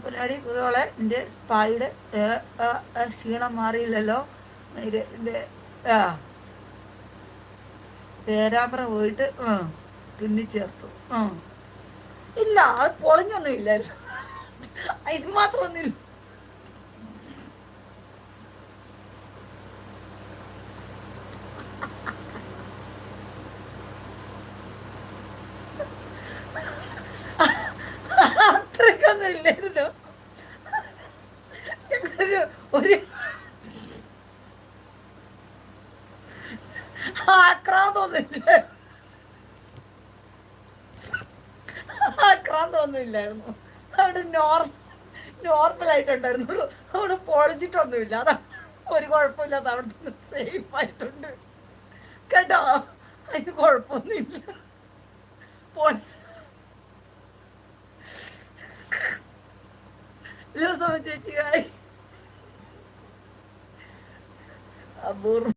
പുലാടി കുറിയോളെ എൻ്റെ സ്പായുടെ ക്ഷീണം മാറിയില്ലല്ലോ. എൻ്റെ പേരാമ്പ്ര പോയിട്ട് തുന്നിച്ചേർത്തു. ഇല്ല, അത് പൊളിഞ്ഞൊന്നും ഇല്ലായിരുന്നു. അതിന് മാത്രം ഒന്നുമില്ല. അത്രയ്ക്കൊന്നും ഇല്ലായിരുന്നു. ഒരു ആക്രാന്തൊന്നുമില്ല, ആക്രാന്തൊന്നുമില്ലായിരുന്നു. അവിടെ നോർമലായിട്ടുണ്ടായിരുന്നുള്ളൂ. അവിടെ പൊളിച്ചിട്ടൊന്നുമില്ല. അതാ ഒരു കുഴപ്പമില്ലാത്ത അവിടെ നിന്ന് സേഫ് ആയിട്ടുണ്ട് കേട്ടോ. അതിന് കുഴപ്പമൊന്നുമില്ല. ലൂസമ്മ ചേച്ചി അപൂർവം.